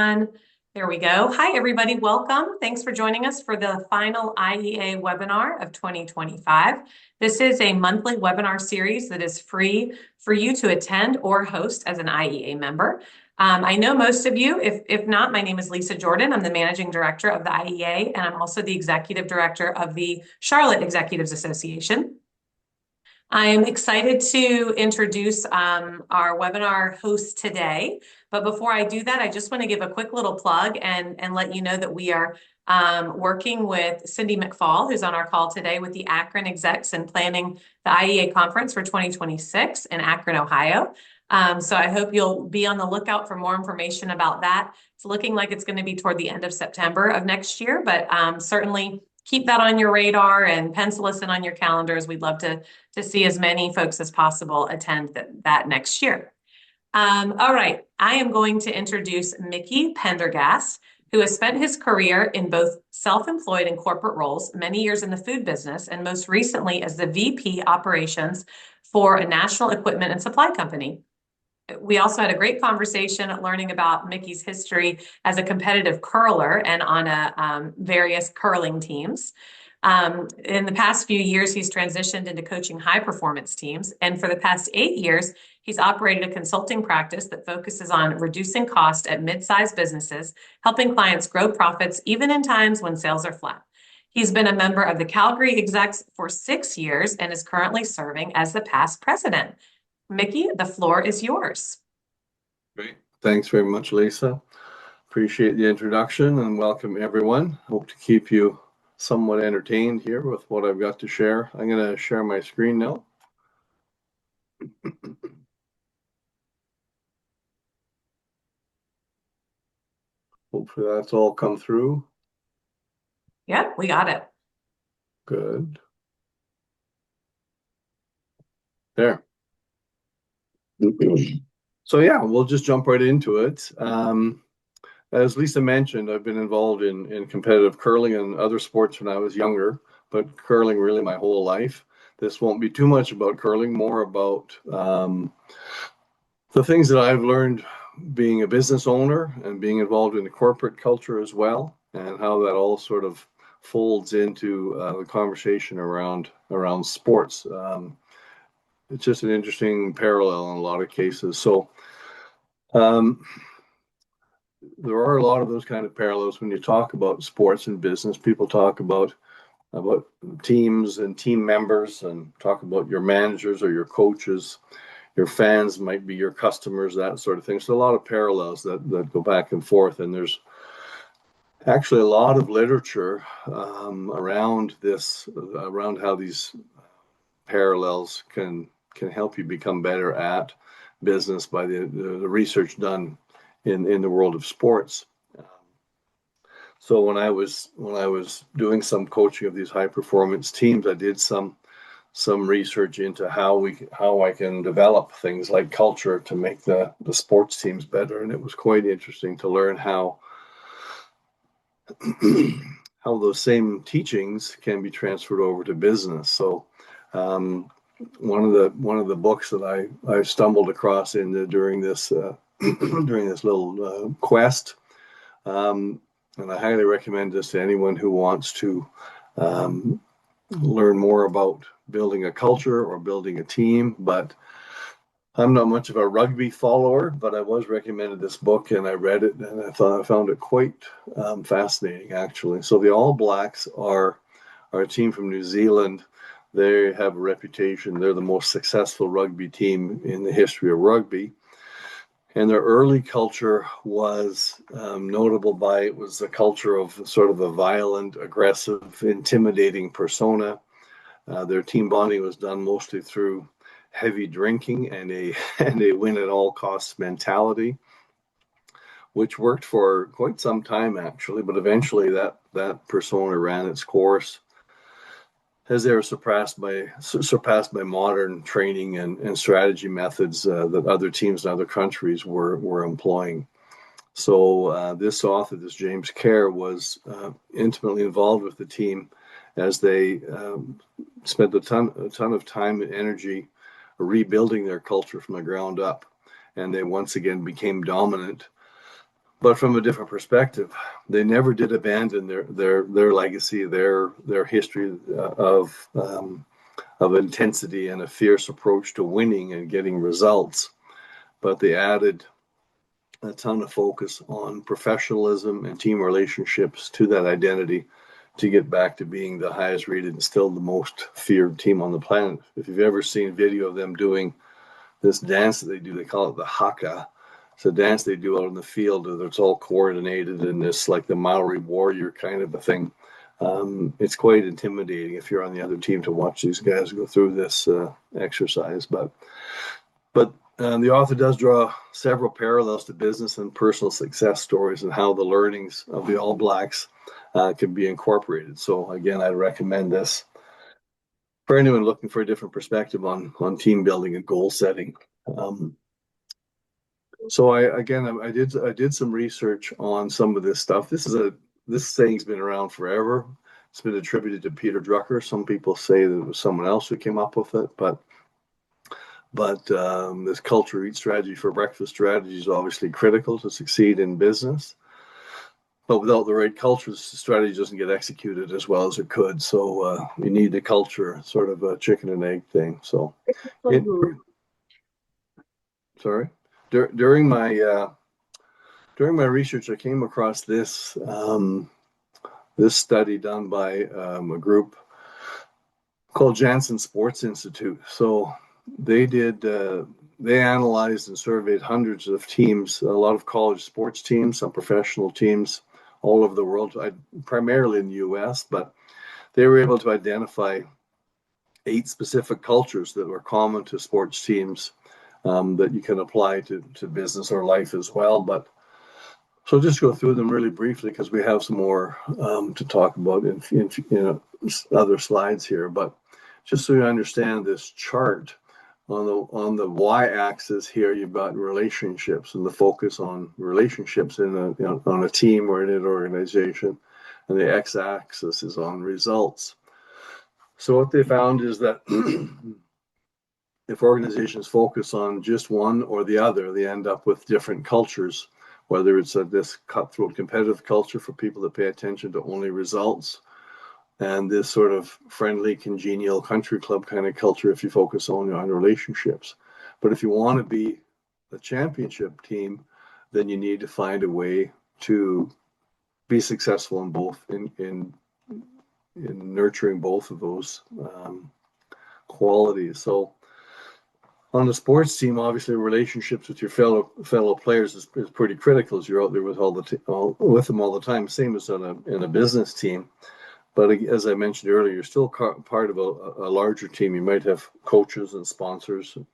There we go. Hi, everybody. Welcome. Thanks for joining us for the final IEA webinar of 2025. This is a monthly webinar series that is free for you to attend or host as an IEA member. I know most of you. If not, my name is Lisa Jordan. I'm the Managing Director of the IEA, and I'm also the Executive Director of the Charlotte Executives Association. I am excited to introduce our webinar host today. But before I do that, I just want to give a quick little plug and let you know that we are working with Cindy McFall, who's on our call today with the Akron execs and planning the IEA conference for 2026 in Akron, Ohio. So I hope you'll be on the lookout for more information about that. It's looking like it's going to be toward the end of September of next year, but certainly keep that on your radar and pencil us in on your calendars. We'd love to see as many folks as possible attend that next year. All right, I am going to introduce Mickey Pendergast, who has spent his career in both self-employed and corporate roles, many years in the food business, and most recently as the VP operations for a national equipment and supply company. We also had a great conversation learning about Mickey's history as a competitive curler and on various curling teams. In the past few years, he's transitioned into coaching high performance teams. And for the past 8 years, he's operated a consulting practice that focuses on reducing cost at mid-sized businesses, helping clients grow profits even in times when sales are flat. He's been a member of the Calgary execs for 6 years and is currently serving as the past president. Mickey, the floor is yours. Great. Thanks very much, Lisa. Appreciate the introduction and welcome everyone. Hope to keep you somewhat entertained here with what I've got to share. I'm going to share my screen now. Hopefully that's all come through. Yeah, we got it. Good. There. So yeah, we'll just jump right into it. As Lisa mentioned, I've been involved in competitive curling and other sports when I was younger, but curling really my whole life. This won't be too much about curling, more about the things that I've learned being a business owner and being involved in the corporate culture as well, and how that all sort of folds into the conversation around sports. It's just an interesting parallel in a lot of cases. So there are a lot of those kind of parallels when you talk about sports and business. People talk about teams and team members and talk about your managers or your coaches. Your fans might be your customers, that sort of thing. So a lot of parallels that go back and forth. And there's actually a lot of literature around how these parallels can help you become better at business by the research done in the world of sports. So when I was doing some coaching of these high performance teams, I did some research into how I can develop things like culture to make the sports teams better, and it was quite interesting to learn how those same teachings can be transferred over to business. So one of the books that I stumbled across during this little quest, and I highly recommend this to anyone who wants to learn more about building a culture or building a team. But I'm not much of a rugby follower, but I was recommended this book and I read it and I found it quite fascinating, actually. So the All Blacks are a team from New Zealand. They have a reputation. They're the most successful rugby team in the history of rugby. And their early culture was notable by, it was a culture of sort of a violent, aggressive, intimidating persona. Their team bonding was done mostly through heavy drinking and a win at all costs mentality, which worked for quite some time, actually. But eventually that persona ran its course as they were surpassed by modern training and strategy methods that other teams in other countries were employing. So this author, this James Kerr, was intimately involved with the team as they spent a ton of time and energy rebuilding their culture from the ground up, and they once again became dominant but from a different perspective. They never did abandon their legacy, their history of intensity and a fierce approach to winning and getting results. But they added a ton of focus on professionalism and team relationships to that identity to get back to being the highest rated and still the most feared team on the planet. If you've ever seen video of them doing this dance that they do, they call it the haka. It's a dance they do out in the field that's all coordinated and this like the Maori warrior kind of a thing. It's quite intimidating if you're on the other team to watch these guys go through this exercise. But the author does draw several parallels to business and personal success stories and how the learnings of the All Blacks can be incorporated. So again, I'd recommend this for anyone looking for a different perspective on team building and goal setting. So I did some research on some of this stuff. This saying's been around forever. It's been attributed to Peter Drucker. Some people say that it was someone else who came up with it, but this culture eat strategy for breakfast strategy is obviously critical to succeed in business. But without the right culture, the strategy doesn't get executed as well as it could. So you need the culture, sort of a chicken and egg thing. So, during my research, I came across this study done by a group called Janssen Sports Institute. So they analyzed and surveyed hundreds of teams, a lot of college sports teams, some professional teams all over the world, primarily in the US, but they were able to identify 8 specific cultures that were common to sports teams that you can apply to business or life as well. But so I'll just go through them really briefly because we have some more to talk about in other slides here. But just so you understand this chart, on the y-axis here, you've got relationships and the focus on relationships on a team or in an organization, and the x-axis is on results. So what they found is that if organizations focus on just one or the other, they end up with different cultures, whether it's this cutthroat competitive culture for people that pay attention to only results, and this sort of friendly, congenial country club kind of culture if you focus only on relationships. But if you want to be a championship team, then you need to find a way to be successful in both, in nurturing both of those qualities. So on the sports team, obviously relationships with your fellow players is pretty critical as you're out there with with them all the time, same as in a business team. But as I mentioned earlier, you're still part of a larger team. You might have coaches and sponsors, and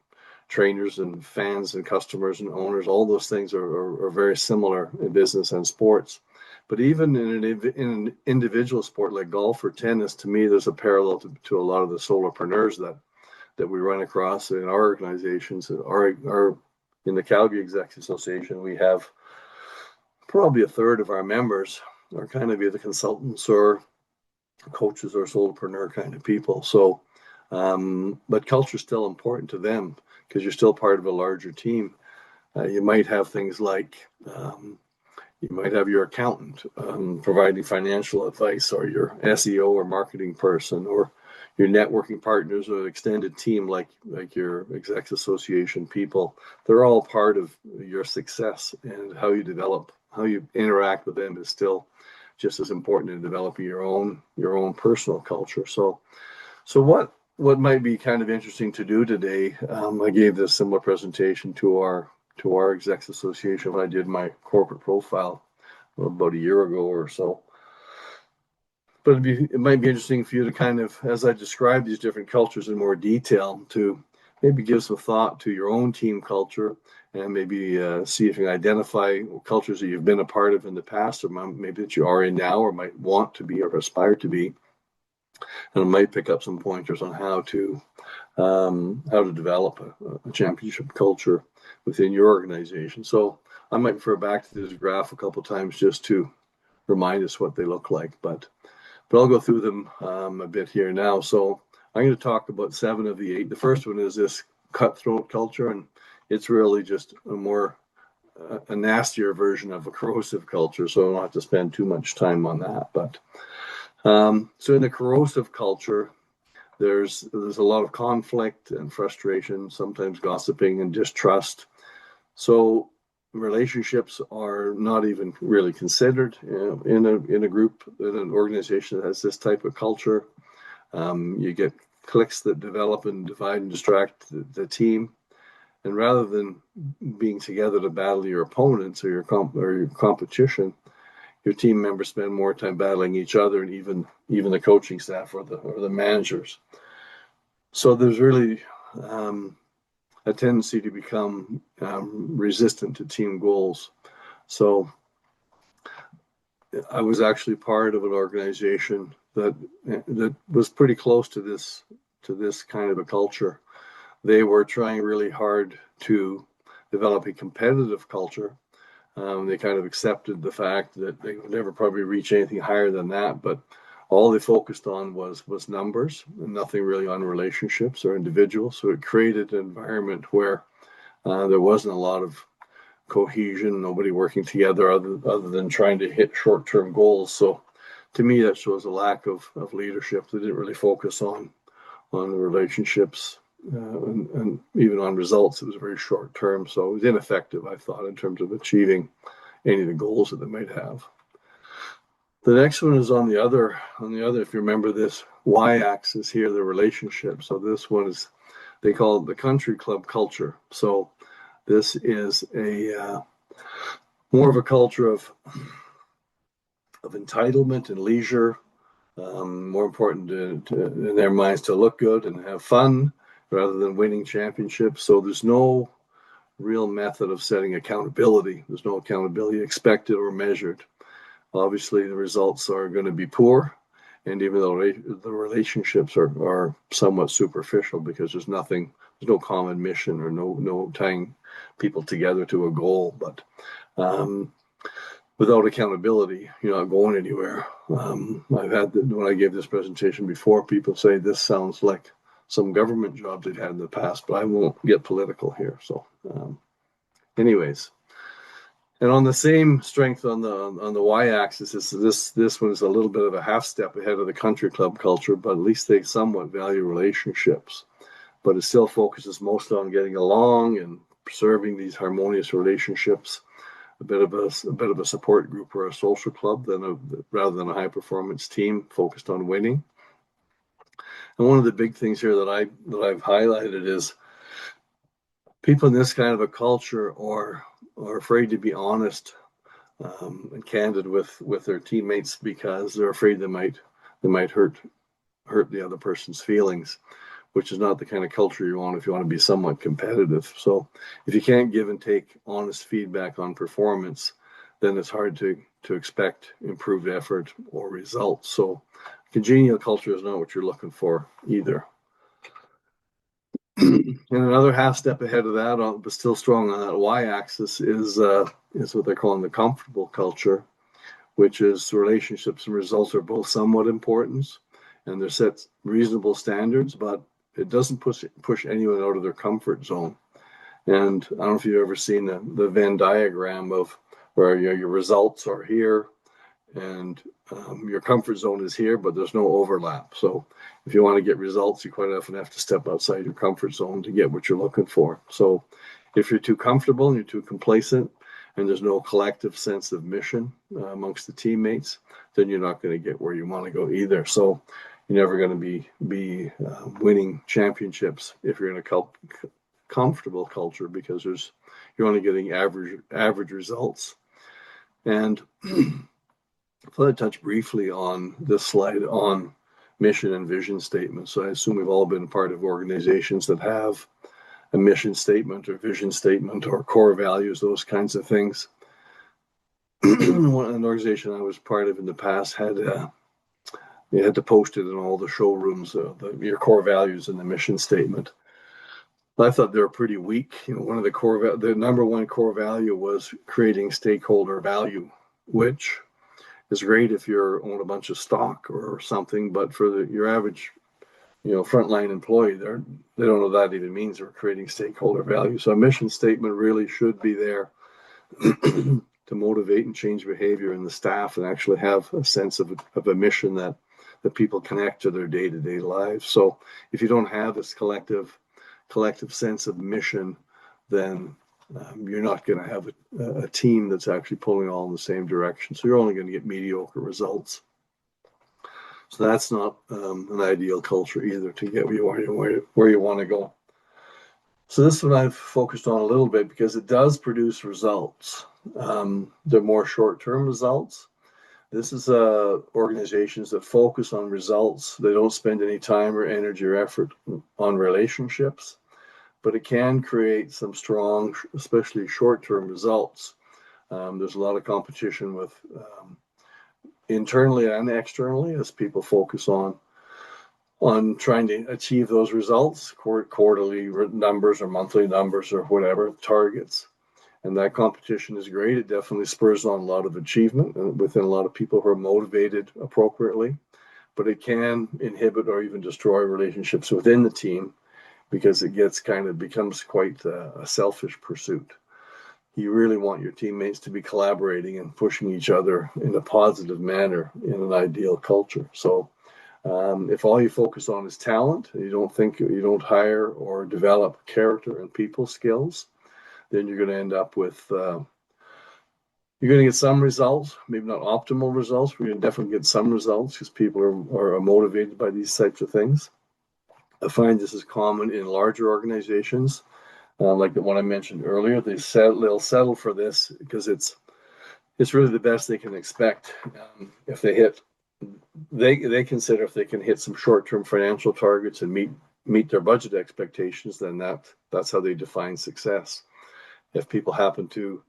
trainers and fans and customers and owners. All those things are very similar in business and sports. But even in an individual sport like golf or tennis, to me, there's a parallel to a lot of the solopreneurs that we run across in our organizations. In the Calgary Executive Association, we have probably a third of our members are kind of either consultants or coaches or solopreneur kind of people. So, but culture is still important to them because you're still part of a larger team. You might have things like you might have your accountant providing financial advice, or your SEO or marketing person, or your networking partners or extended team like your execs association people. They're all part of your success, and how you interact with them is still just as important in developing your own personal culture. So what might be kind of interesting to do today? I gave this similar presentation to our execs association when I did my corporate profile about a year ago or so. But it might be interesting for you to kind of, as I describe these different cultures in more detail, to maybe give some thought to your own team culture, and maybe see if you can identify cultures that you've been a part of in the past, or maybe that you are in now, or might want to be or aspire to be. And it might pick up some pointers on how to develop a championship culture within your organization. So I might refer back to this graph a couple of times just to remind us what they look like. But I'll go through them a bit here now. So I'm going to talk about 7 of the 8. The first one is this cutthroat culture, and it's really just a more a nastier version of a corrosive culture, so I don't have to spend too much time on that. But so in the corrosive culture, there's a lot of conflict and frustration, sometimes gossiping and distrust. So relationships are not even really considered, in a group, in an organization that has this type of culture. You get cliques that develop and divide and distract the team. And rather than being together to battle your opponents or your competition, your team members spend more time battling each other, and even the coaching staff or the managers. So there's really a tendency to become resistant to team goals. So I was actually part of an organization that was pretty close to this kind of a culture. They were trying really hard to develop a competitive culture. They kind of accepted the fact that they would never probably reach anything higher than that, but all they focused on was numbers and nothing really on relationships or individuals. So it created an environment where there wasn't a lot of cohesion, nobody working together other than trying to hit short-term goals. So to me, that shows a lack of leadership. They didn't really focus on the relationships and even on results. It was very short-term. So it was ineffective, I thought, in terms of achieving any of the goals that they might have. The next one is on the other, if you remember this y-axis here, the relationship. So this one is, they call it the country club culture. So this is a more of a culture of entitlement and leisure. More important in their minds to look good and have fun rather than winning championships. So there's no real method of setting accountability. There's no accountability expected or measured. Obviously, the results are going to be poor, and even though the relationships are somewhat superficial because there's no common mission or no tying people together to a goal. But without accountability, you're not going anywhere. I've had when I gave this presentation before, people say this sounds like some government jobs they've had in the past, but I won't get political here. So, anyways. And on the same strength on the y-axis, this one is a little bit of a half step ahead of the country club culture, but at least they somewhat value relationships. But it still focuses mostly on getting along and preserving these harmonious relationships. A bit of a support group or a social club rather than a high performance team focused on winning. And one of the big things here that I've highlighted is people in this kind of a culture are afraid to be honest and candid with their teammates because they're afraid they might hurt the other person's feelings, which is not the kind of culture you want if you want to be somewhat competitive. So if you can't give and take honest feedback on performance, then it's hard to expect improved effort or results. So congenial culture is not what you're looking for either. And another half step ahead of that, but still strong on that y-axis, is what they're calling the comfortable culture, which is relationships and results are both somewhat important, and they're set reasonable standards, but it doesn't push anyone out of their comfort zone. And I don't know if you've ever seen the Venn diagram of where your results are here and your comfort zone is here, but there's no overlap. So if you want to get results, you quite often have to step outside your comfort zone to get what you're looking for. So if you're too comfortable and you're too complacent and there's no collective sense of mission amongst the teammates, then you're not going to get where you want to go either. So you're never going to be winning championships if you're in a comfortable culture because you're only getting average results. And I thought I'd touch briefly on this slide on mission and vision statements. So I assume we've all been part of organizations that have a mission statement or vision statement or core values, those kinds of things. An organization I was part of in the past you had to post it in all the showrooms, your core values and the mission statement. I thought they were pretty weak. One of the number one core value was creating stakeholder value, which is great if you own a bunch of stock or something, but for your average, frontline employee, they don't know what that even means. They're creating stakeholder value. So a mission statement really should be there to motivate and change behavior in the staff and actually have a sense of a mission that people connect to their day-to-day lives. So if you don't have this collective sense of mission, then you're not going to have a team that's actually pulling all in the same direction. So you're only going to get mediocre results. So that's not an ideal culture either to get where you want to go. So this one I've focused on a little bit because it does produce results. They're more short-term results. This is organizations that focus on results. They don't spend any time or energy or effort on relationships, but it can create some strong, especially short-term results. There's a lot of competition with internally and externally as people focus on trying to achieve those results, quarterly numbers or monthly numbers or whatever targets. And that competition is great. It definitely spurs on a lot of achievement within a lot of people who are motivated appropriately, but it can inhibit or even destroy relationships within the team because it becomes quite a selfish pursuit. You really want your teammates to be collaborating and pushing each other in a positive manner in an ideal culture. So if all you focus on is talent, you don't hire or develop character and people skills, then you're going to end up with you're going to get some results, maybe not optimal results, but you're going to definitely get some results because people are motivated by these types of things. I find this is common in larger organizations, like the one I mentioned earlier. They'll settle for this because it's really the best they can expect. If they consider if they can hit some short-term financial targets and meet their budget expectations, then that's how they define success. If people happen to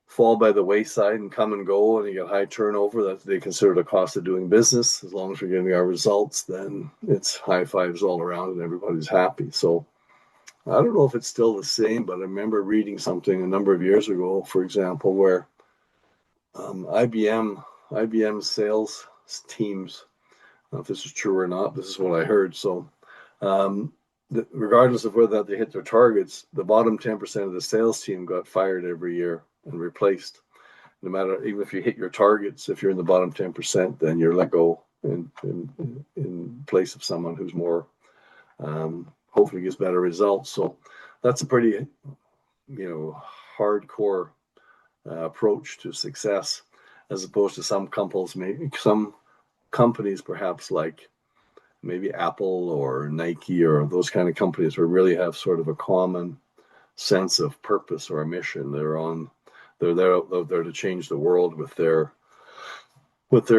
fall by the wayside and come and go and you get high turnover that they consider the cost of doing business, as long as we're getting our results, then it's high fives all around and everybody's happy. So I don't know if it's still the same, but I remember reading something a number of years ago, for example, where IBM sales teams, I don't know if this is true or not, this is what I heard. So regardless of whether they hit their targets, the bottom 10% of the sales team got fired every year and replaced. No matter, even if you hit your targets, if you're in the bottom 10%, then you're let go in place of someone who's more, hopefully gets better results. So that's a pretty, hardcore approach to success, as opposed to some companies perhaps like maybe Apple or Nike or those kind of companies who really have sort of a common sense of purpose or a mission. They're there to change the world with their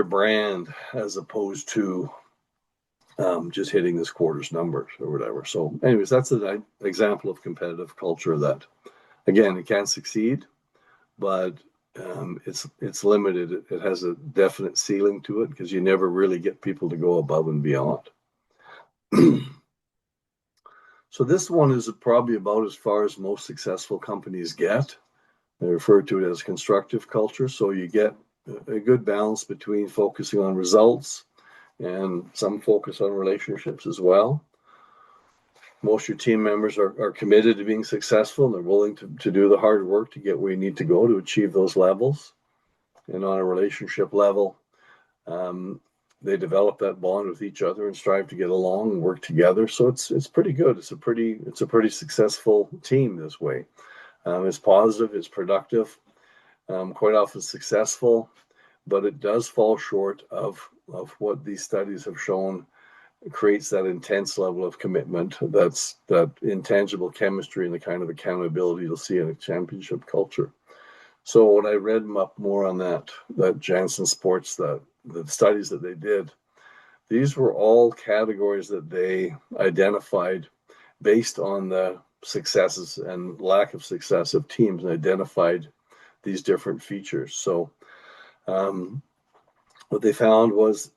brand, as opposed to just hitting this quarter's numbers or whatever. So anyways, that's an example of competitive culture that, again, it can succeed, but it's limited. It has a definite ceiling to it because you never really get people to go above and beyond. So this one is probably about as far as most successful companies get. They refer to it as constructive culture. So you get a good balance between focusing on results and some focus on relationships as well. Most of your team members are committed to being successful and they're willing to do the hard work to get where you need to go to achieve those levels. And on a relationship level, they develop that bond with each other and strive to get along and work together. So it's pretty good. It's a pretty successful team this way. It's positive, it's productive, quite often successful, but it does fall short of what these studies have shown creates that intense level of commitment, that intangible chemistry and the kind of accountability you'll see in a championship culture. So when I read up more on that Janssen Sports, the studies that they did, these were all categories that they identified based on the successes and lack of success of teams, and identified these different features. So what they found was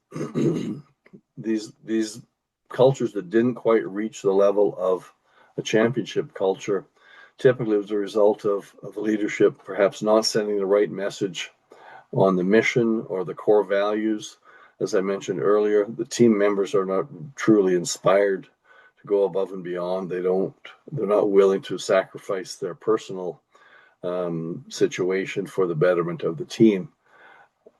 these cultures that didn't quite reach the level of a championship culture typically was a result of leadership perhaps not sending the right message on the mission or the core values. As I mentioned earlier, the team members are not truly inspired to go above and beyond. They're not willing to sacrifice their personal situation for the betterment of the team.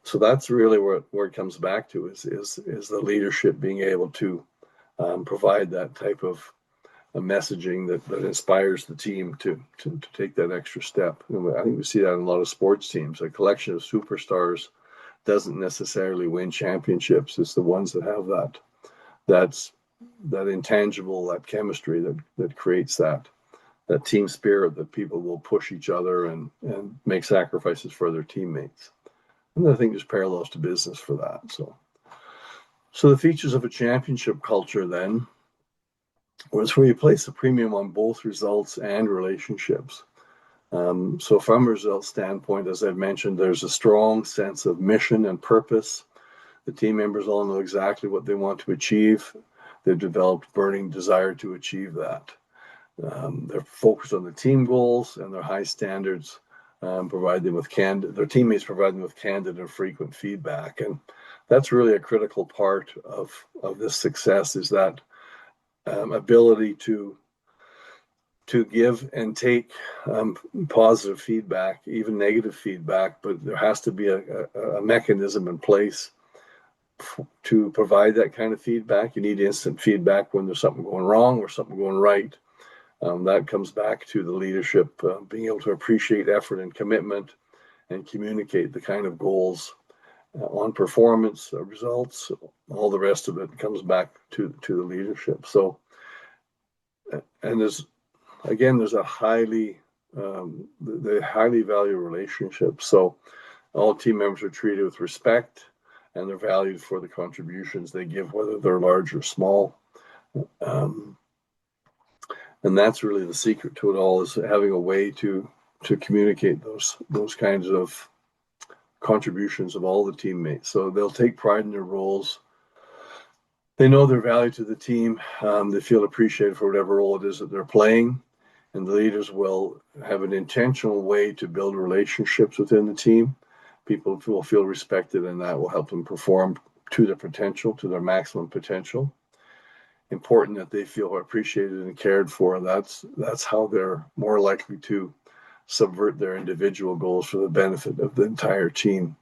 So that's really where it comes back to is the leadership being able to provide that type of messaging that inspires the team to take that extra step. And I think we see that in a lot of sports teams. A collection of superstars doesn't necessarily win championships. It's the ones that have that intangible, that chemistry that creates that team spirit that people will push each other and make sacrifices for their teammates. And I think there's parallels to business for that. So the features of a championship culture then was where you place a premium on both results and relationships. So from a results standpoint, as I've mentioned, there's a strong sense of mission and purpose. The team members all know exactly what they want to achieve. They've developed burning desire to achieve that. They're focused on the team goals, and their high standards provide them with their teammates provide them with candid and frequent feedback. And that's really a critical part of this success, is that ability to give and take positive feedback, even negative feedback, but there has to be a mechanism in place to provide that kind of feedback. You need instant feedback when there's something going wrong or something going right. That comes back to the leadership being able to appreciate effort and commitment and communicate the kind of goals on performance, results, all the rest of it comes back to the leadership. So, and there's a highly, they highly value relationships. So all team members are treated with respect, and they're valued for the contributions they give, whether they're large or small. And that's really the secret to it all, is having a way to communicate those kinds of contributions of all the teammates. So they'll take pride in their roles. They know their value to the team. They feel appreciated for whatever role it is that they're playing. And the leaders will have an intentional way to build relationships within the team. People will feel respected, and that will help them perform to their potential, to their maximum potential. Important that they feel appreciated and cared for. That's how they're more likely to subvert their individual goals for the benefit of the entire team.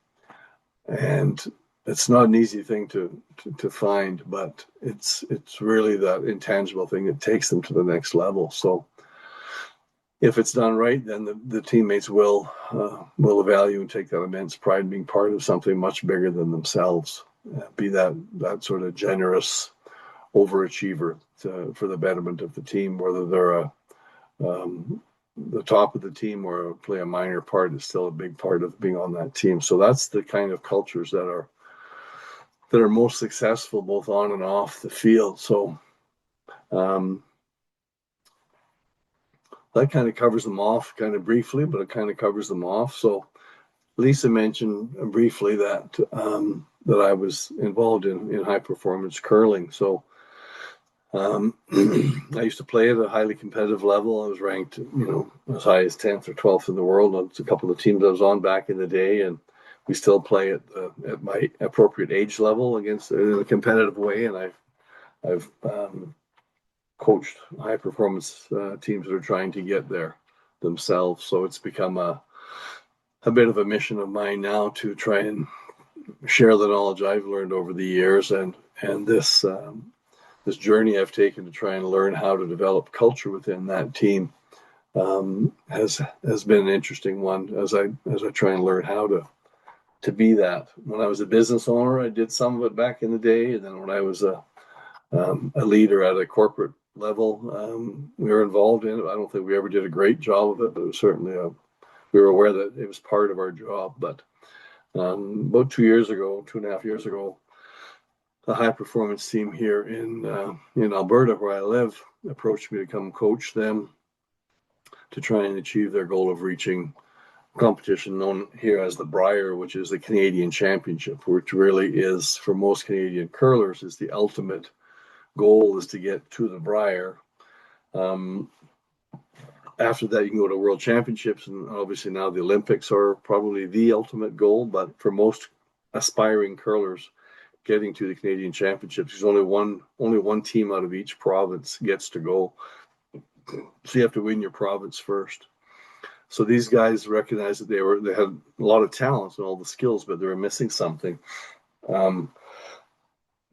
And it's not an easy thing to find, but it's really that intangible thing that takes them to the next level. So if it's done right, then the teammates will value and take that immense pride in being part of something much bigger than themselves. Be that sort of generous overachiever for the betterment of the team, whether they're the top of the team or play a minor part, is still a big part of being on that team. So that's the kind of cultures that are most successful both on and off the field. So that kind of covers them off kind of briefly, but it kind of covers them off. So Lisa mentioned briefly that I was involved in high performance curling. So I used to play at a highly competitive level. I was ranked, as high as 10th or 12th in the world. It's a couple of teams I was on back in the day, and we still play at my appropriate age level against in a competitive way. And I've coached high performance teams that are trying to get there themselves. So it's become a bit of a mission of mine now to try and share the knowledge I've learned over the years, and this journey I've taken to try and learn how to develop culture within that team has been an interesting one as I try and learn how to be that. When I was a business owner, I did some of it back in the day, and then when I was a leader at a corporate level, we were involved in it. I don't think we ever did a great job of it, but it was certainly we were aware that it was part of our job. But about 2.5 years ago, a high performance team here in Alberta, where I live, approached me to come coach them to try and achieve their goal of reaching a competition known here as the Brier, which is the Canadian Championship, which really is, for most Canadian curlers, is the ultimate goal, is to get to the Brier. After that, you can go to World Championships, and obviously now the Olympics are probably the ultimate goal. But for most aspiring curlers, getting to the Canadian Championships, there's only one team out of each province gets to go. So you have to win your province first. So these guys recognized that they had a lot of talent and all the skills, but they were missing something um,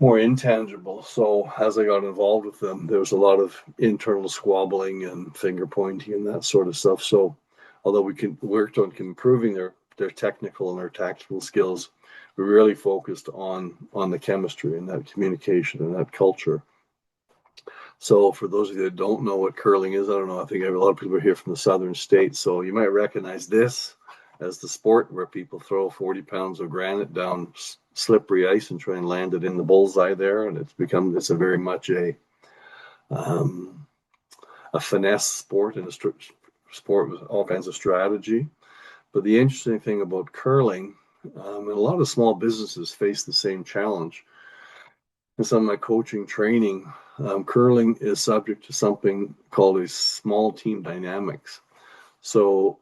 more intangible. So as I got involved with them, there was a lot of internal squabbling and finger pointing and that sort of stuff. So although we worked on improving their technical and their tactical skills, we really focused on the chemistry and that communication and that culture. So for those of you that don't know what curling is, I don't know, I think a lot of people are here from the southern states, so you might recognize this as the sport where people throw 40 pounds of granite down slippery ice and try and land it in the bullseye there, and it's a very much a finesse sport and a sport with all kinds of strategy. But the interesting thing about curling, and a lot of small businesses face the same challenge. In some of my coaching training, curling is subject to something called a small team dynamics. So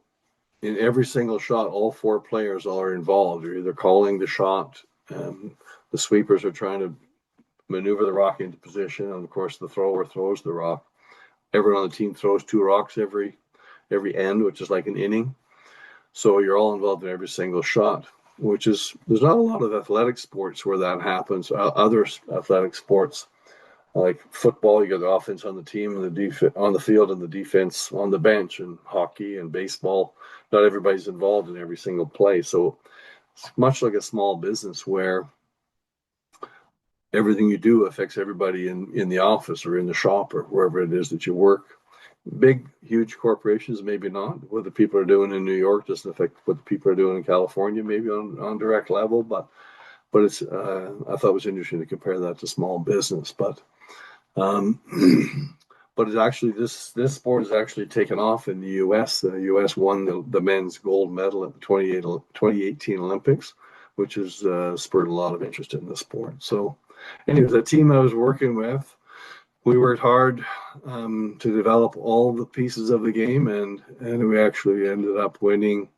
in every single shot, all four players are involved. You're either calling the shot, the sweepers are trying to maneuver the rock into position, and of course the thrower throws the rock. Everyone on the team throws two rocks every end, which is like an inning. So you're all involved in every single shot, there's not a lot of athletic sports where that happens. Other athletic sports, like football, you got the offense on the team and the defense on the field and the defense on the bench, and hockey and baseball, not everybody's involved in every single play. So it's much like a small business where everything you do affects everybody in the office or in the shop or wherever it is that you work. Big, huge corporations, maybe not. What the people are doing in New York doesn't affect what the people are doing in California, maybe on direct level. But it's I thought it was interesting to compare that to small business. But but it's actually this sport has actually taken off in the U.S. The U.S. won the men's gold medal at the 2018 Olympics, which has spurred a lot of interest in the sport. So, anyways, the team I was working with, we worked hard to develop all the pieces of the game, and we actually ended up winning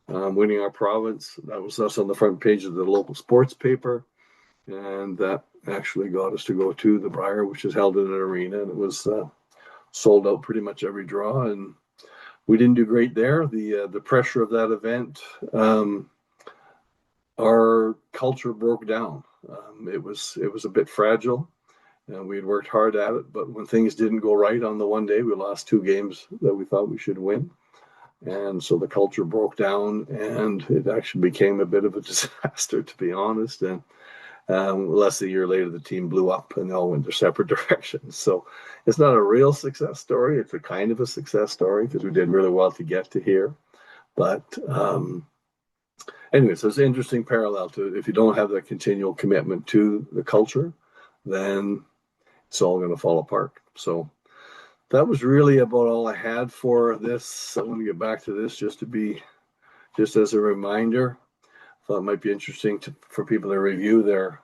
our province. That was us on the front page of the local sports paper, and that actually got us to go to the Brier, which is held in an arena, and it was sold out pretty much every draw. And we didn't do great there. The pressure of that event, our culture broke down. It was a bit fragile. And we had worked hard at it, but when things didn't go right on the one day, we lost two games that we thought we should win. And so the culture broke down, and it actually became a bit of a disaster, to be honest. And less than a year later, the team blew up and they all went their separate directions. So it's not a real success story. It's a kind of a success story because we did really well to get to here. But anyway, so it's an interesting parallel to if you don't have that continual commitment to the culture, then it's all going to fall apart. So that was really about all I had for this. I want to get back to this just as a reminder. I thought it might be interesting for people to review their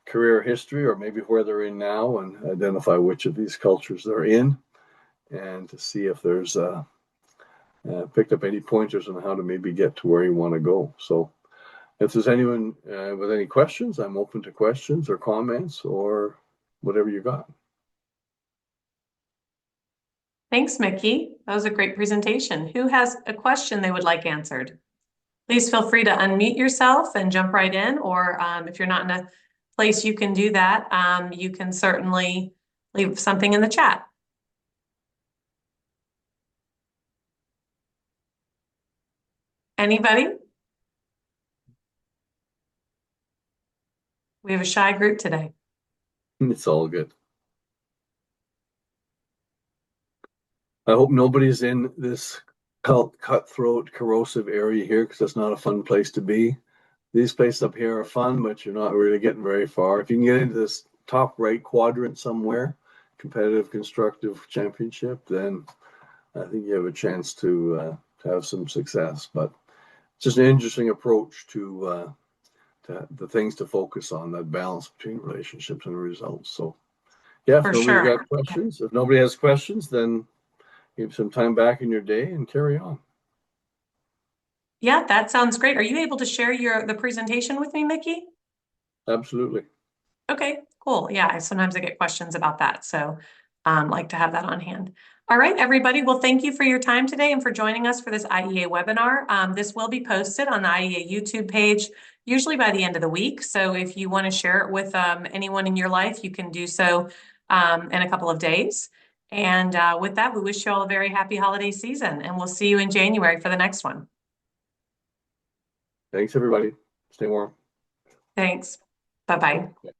career history or maybe where they're in now and identify which of these cultures they're in, and to see if there's picked up any pointers on how to maybe get to where you want to go. So if there's anyone with any questions, I'm open to questions or comments or whatever you got. Thanks, Mickey. That was a great presentation. Who has a question they would like answered? Please feel free to unmute yourself and jump right in, or if you're not in a place you can do that, you can certainly leave something in the chat. Anybody? We have a shy group today. It's all good. I hope nobody's in this cutthroat, corrosive area here because it's not a fun place to be. These places up here are fun, but you're not really getting very far. If you can get into this top right quadrant somewhere, competitive constructive championship, then I think you have a chance to have some success. But it's just an interesting approach to the things to focus on, that balance between relationships and results. So yeah, if nobody's got questions, if nobody has questions, then give some time back in your day and carry on. Yeah, that sounds great. Are you able to share the presentation with me, Mickey? Absolutely. Okay, cool. Yeah, sometimes I get questions about that, so like to have that on hand. All right, everybody. Well, thank you for your time today and for joining us for this IEA webinar. This will be posted on the IEA YouTube page, usually by the end of the week. So if you want to share it with anyone in your life, you can do so in a couple of days. And with that, we wish you all a very happy holiday season, and we'll see you in January for the next one. Thanks, everybody. Stay warm. Thanks. Bye-bye. Okay.